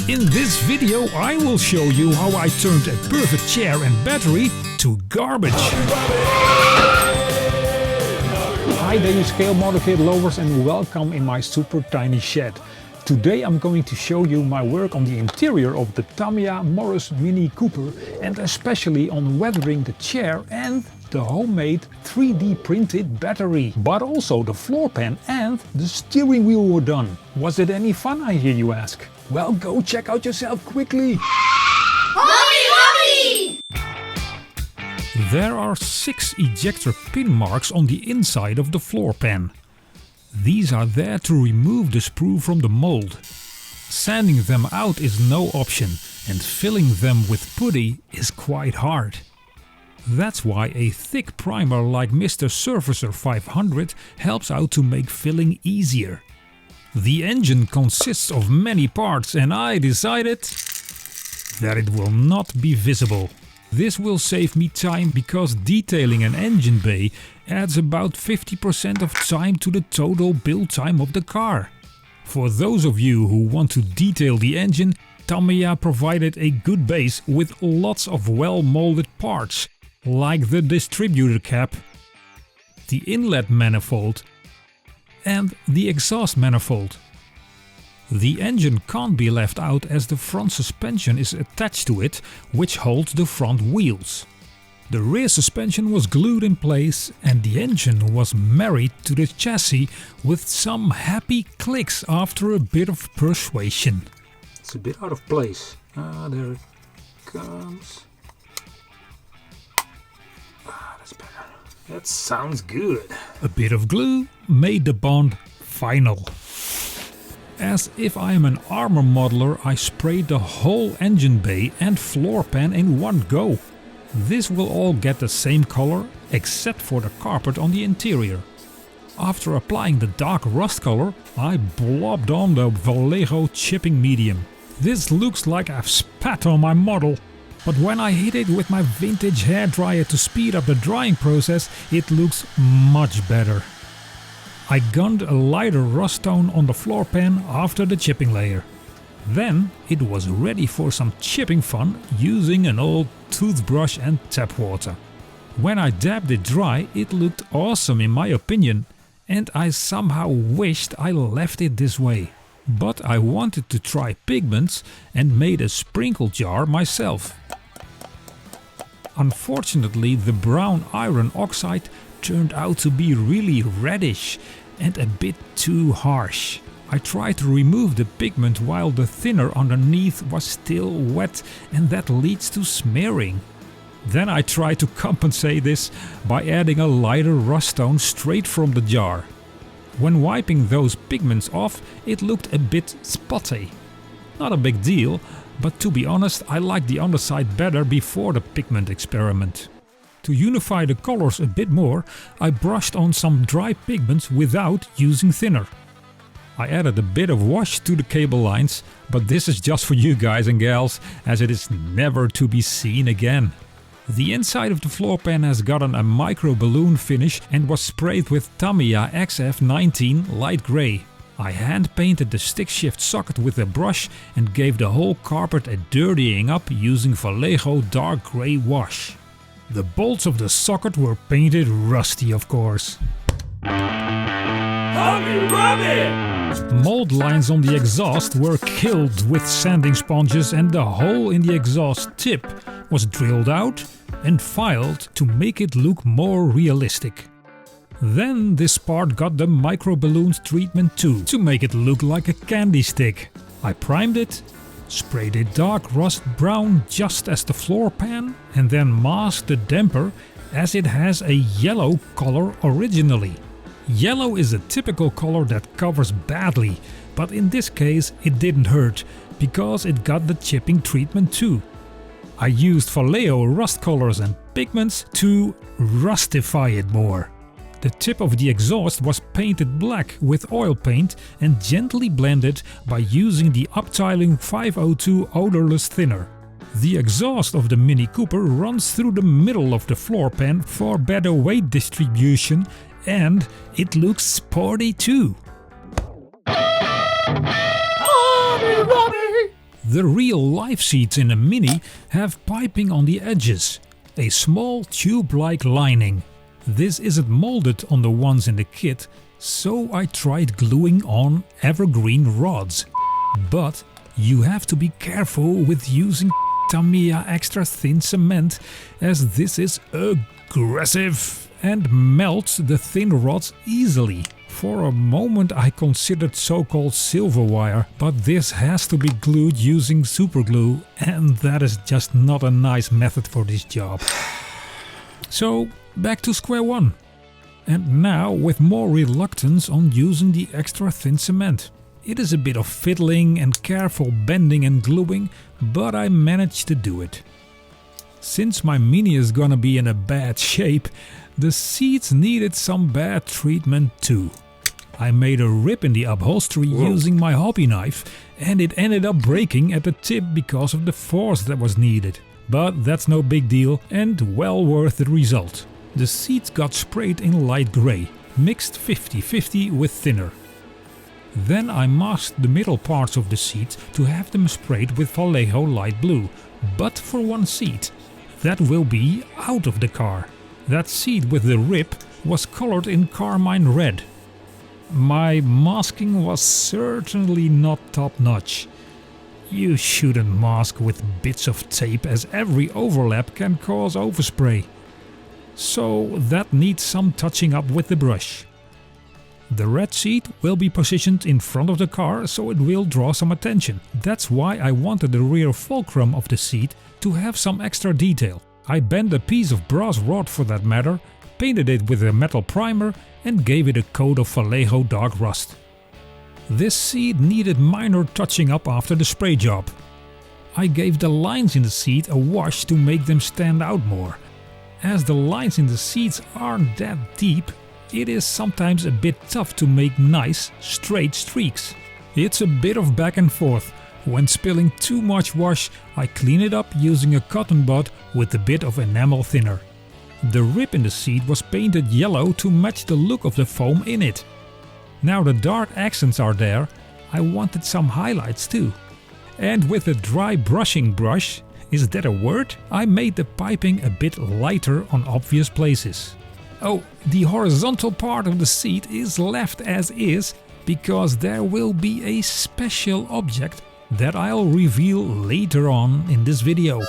In this video I will show you how I turned a perfect chair and battery to garbage. Hi there you scale motor lovers and welcome in my super tiny shed. Today I'm going to show you my work on the interior of the Tamiya Morris Mini Cooper and especially on weathering the chair and the homemade 3D printed battery. But also the floor pan and the steering wheel were done. Was it any fun, I hear you ask? Well, go check out yourself quickly. Hobby! There are 6 ejector pin marks on the inside of the floor pan. These are there to remove the sprue from the mold. Sanding them out is no option and filling them with putty is quite hard. That's why a thick primer like Mr. Surfacer 500 helps out to make filling easier. The engine consists of many parts and I decided that it will not be visible. This will save me time because detailing an engine bay adds about 50% of time to the total build time of the car. For those of you who want to detail the engine, Tamiya provided a good base with lots of well molded parts, like the distributor cap, the inlet manifold and the exhaust manifold. The engine can't be left out as the front suspension is attached to it, which holds the front wheels. The rear suspension was glued in place and the engine was married to the chassis with some happy clicks after a bit of persuasion. It's a bit out of place. There it comes. That's better. That sounds good. A bit of glue made the bond final. As if I am an armor modeler, I sprayed the whole engine bay and floor pan in one go. This will all get the same color except for the carpet on the interior. After applying the dark rust color, I blobbed on the Vallejo chipping medium. This looks like I've spat on my model. But when I hit it with my vintage hairdryer to speed up the drying process, it looks much better. I gunned a lighter rust tone on the floor pan after the chipping layer. Then it was ready for some chipping fun using an old toothbrush and tap water. When I dabbed it dry, it looked awesome in my opinion, and I somehow wished I left it this way. But I wanted to try pigments and made a sprinkle jar myself. Unfortunately, the brown iron oxide turned out to be really reddish and a bit too harsh. I tried to remove the pigment while the thinner underneath was still wet and that leads to smearing. Then I tried to compensate this by adding a lighter rust tone straight from the jar. When wiping those pigments off, it looked a bit spotty. Not a big deal, but to be honest, I liked the underside better before the pigment experiment. To unify the colors a bit more, I brushed on some dry pigments without using thinner. I added a bit of wash to the cable lines, but this is just for you guys and gals, as it is never to be seen again. The inside of the floor pan has gotten a micro balloon finish and was sprayed with Tamiya XF19 light grey. I hand painted the stick shift socket with a brush and gave the whole carpet a dirtying up using Vallejo dark grey wash. The bolts of the socket were painted rusty, of course. Mold lines on the exhaust were killed with sanding sponges and the hole in the exhaust tip was drilled out and filed to make it look more realistic. Then this part got the micro balloons treatment too, to make it look like a candy stick. I primed it, sprayed it dark rust brown just as the floor pan and then masked the damper as it has a yellow color originally. Yellow is a typical color that covers badly, but in this case it didn't hurt because it got the chipping treatment too. I used Vallejo rust colors and pigments to rustify it more. The tip of the exhaust was painted black with oil paint and gently blended by using the Uptiling 502 odorless thinner. The exhaust of the Mini Cooper runs through the middle of the floor pan for better weight distribution and it looks sporty too. The real life seats in a Mini have piping on the edges, a small tube-like lining. This isn't molded on the ones in the kit, so I tried gluing on evergreen rods. But you have to be careful with using Tamiya extra thin cement, as this is aggressive and melts the thin rods easily. For a moment I considered so-called silver wire, but this has to be glued using super glue, and that is just not a nice method for this job. So back to square one. And now with more reluctance on using the extra thin cement. It is a bit of fiddling and careful bending and gluing, but I managed to do it. Since my Mini is gonna be in a bad shape, the seats needed some bad treatment too. I made a rip in the upholstery using my hobby knife, and it ended up breaking at the tip because of the force that was needed. But that's no big deal and well worth the result. The seats got sprayed in light grey, mixed 50-50 with thinner. Then I masked the middle parts of the seat to have them sprayed with Vallejo light blue, but for one seat. That will be out of the car. That seat with the rip was colored in carmine red. My masking was certainly not top-notch. You shouldn't mask with bits of tape, as every overlap can cause overspray. So that needs some touching up with the brush. The red seat will be positioned in front of the car, so it will draw some attention. That's why I wanted the rear fulcrum of the seat to have some extra detail. I bent a piece of brass rod for that matter, painted it with a metal primer and gave it a coat of Vallejo dark rust. This seat needed minor touching up after the spray job. I gave the lines in the seat a wash to make them stand out more. As the lines in the seats aren't that deep, it is sometimes a bit tough to make nice, straight streaks. It's a bit of back and forth. When spilling too much wash, I clean it up using a cotton bud with a bit of enamel thinner. The rip in the seat was painted yellow to match the look of the foam in it. Now the dark accents are there, I wanted some highlights too. And with a dry brushing brush, is that a word? I made the piping a bit lighter on obvious places. Oh, the horizontal part of the seat is left as is because there will be a special object that I'll reveal later on in this video.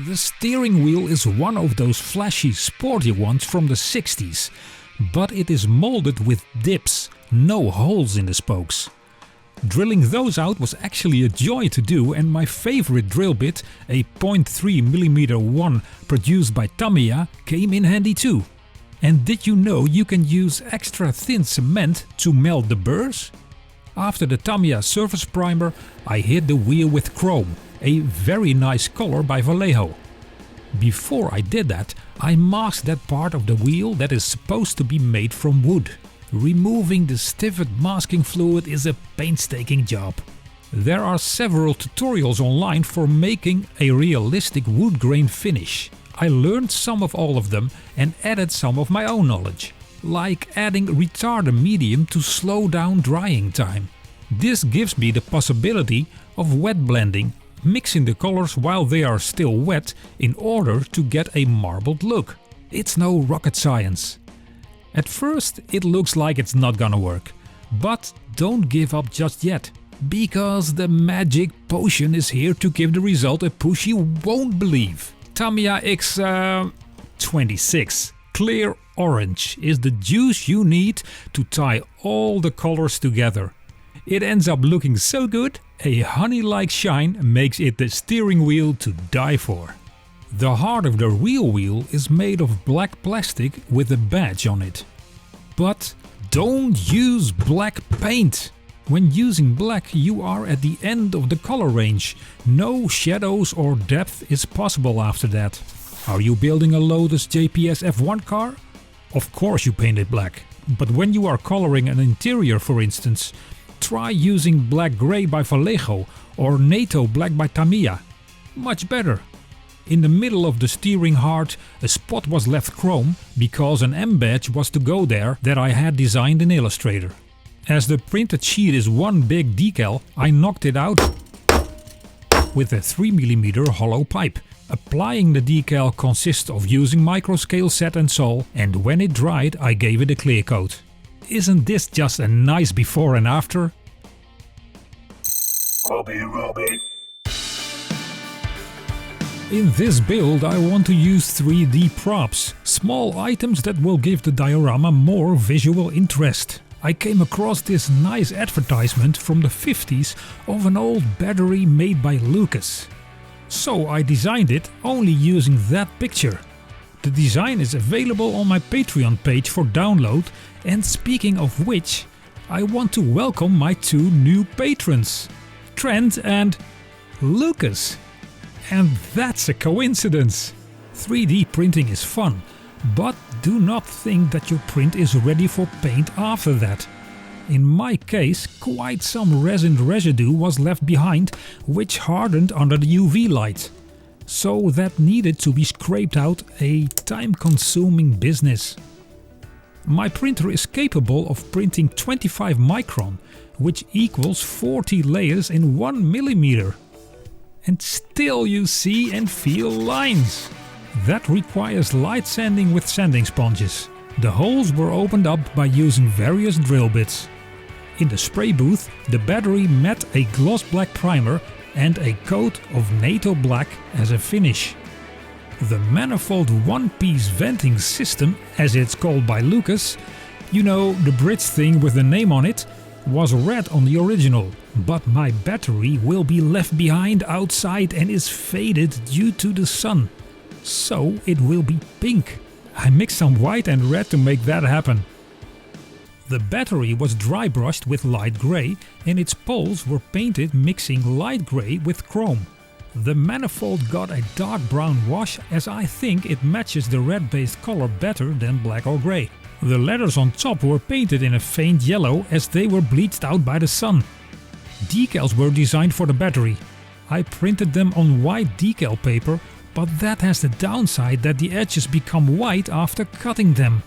The steering wheel is one of those flashy, sporty ones from the 60s, but it is molded with dips, no holes in the spokes. Drilling those out was actually a joy to do, and my favorite drill bit, a 0.3mm one produced by Tamiya, came in handy too. And did you know you can use extra thin cement to melt the burrs? After the Tamiya surface primer, I hit the wheel with chrome, a very nice color by Vallejo. Before I did that, I masked that part of the wheel that is supposed to be made from wood. Removing the stiffened masking fluid is a painstaking job. There are several tutorials online for making a realistic wood grain finish. I learned some of all of them and added some of my own knowledge, like adding retarder medium to slow down drying time. This gives me the possibility of wet blending, mixing the colors while they are still wet in order to get a marbled look. It's no rocket science. At first it looks like it's not gonna work, but don't give up just yet, because the magic potion is here to give the result a push you won't believe. Tamiya X26 Clear Orange is the juice you need to tie all the colors together. It ends up looking so good, a honey-like shine makes it the steering wheel to die for. The heart of the real wheel is made of black plastic with a badge on it. But don't use black paint! When using black, you are at the end of the color range. No shadows or depth is possible after that. Are you building a Lotus JPS F1 car? Of course you paint it black. But when you are coloring an interior, for instance, try using Black Grey by Vallejo or NATO Black by Tamiya. Much better. In the middle of the steering heart, a spot was left chrome because an M badge was to go there that I had designed in Illustrator. As the printed sheet is one big decal, I knocked it out with a 3mm hollow pipe. Applying the decal consists of using microscale set and sol, and when it dried I gave it a clear coat. Isn't this just a nice before and after? Hobby Robbie. In this build I want to use 3D props, small items that will give the diorama more visual interest. I came across this nice advertisement from the 50s of an old battery made by Lucas. So I designed it only using that picture. The design is available on my Patreon page for download, and speaking of which, I want to welcome my 2 new patrons, Trent and Lucas. And that's a coincidence. 3D printing is fun, but do not think that your print is ready for paint after that. In my case, quite some resin residue was left behind, which hardened under the UV light. So that needed to be scraped out, a time-consuming business. My printer is capable of printing 25 micron, which equals 40 layers in 1 mm. And still you see and feel lines. That requires light sanding with sanding sponges. The holes were opened up by using various drill bits. In the spray booth, the battery met a gloss black primer and a coat of NATO black as a finish. The manifold one-piece venting system, as it's called by Lucas, you know, the bridge thing with the name on it, was red on the original, but my battery will be left behind outside and is faded due to the sun. So it will be pink. I mixed some white and red to make that happen. The battery was dry brushed with light grey and its poles were painted mixing light grey with chrome. The manifold got a dark brown wash, as I think it matches the red based color better than black or grey. The letters on top were painted in a faint yellow as they were bleached out by the sun. Decals were designed for the battery. I printed them on white decal paper, but that has the downside that the edges become white after cutting them.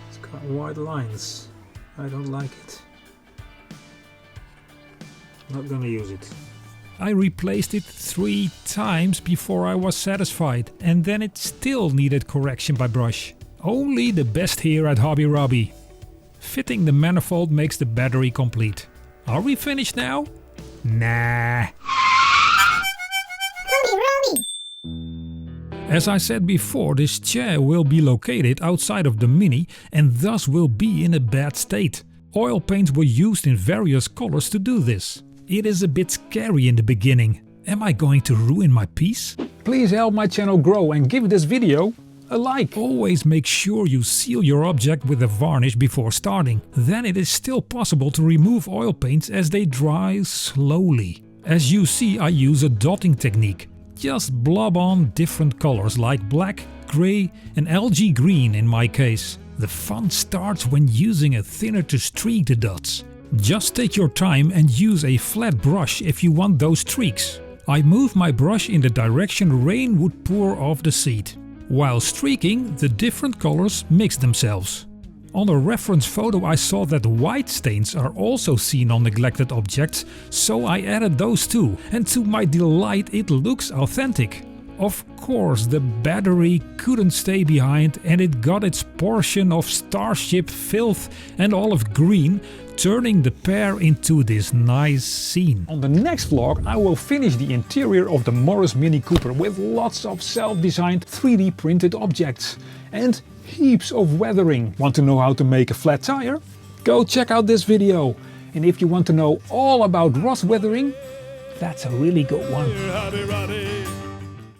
It's got white lines. I don't like it. Not gonna use it. I replaced it 3 times before I was satisfied, and then it still needed correction by brush. Only the best here at Hobby Robbie. Fitting the manifold makes the battery complete. Are we finished now? Nah. As I said before, this chair will be located outside of the Mini and thus will be in a bad state. Oil paints were used in various colors to do this. It is a bit scary in the beginning. Am I going to ruin my piece? Please help my channel grow and give this video a like. Always make sure you seal your object with a varnish before starting. Then it is still possible to remove oil paints as they dry slowly. As you see, I use a dotting technique. Just blob on different colors like black, grey and algae green in my case. The fun starts when using a thinner to streak the dots. Just take your time and use a flat brush if you want those streaks. I move my brush in the direction rain would pour off the seat. While streaking, the different colors mix themselves. On a reference photo I saw that white stains are also seen on neglected objects, so I added those too, and to my delight it looks authentic. Of course, the battery couldn't stay behind and it got its portion of Starship filth and olive green, turning the pair into this nice scene. On the next vlog I will finish the interior of the Morris Mini Cooper with lots of self-designed 3D printed objects and heaps of weathering. Want to know how to make a flat tire? Go check out this video. And if you want to know all about rust weathering, that's a really good one.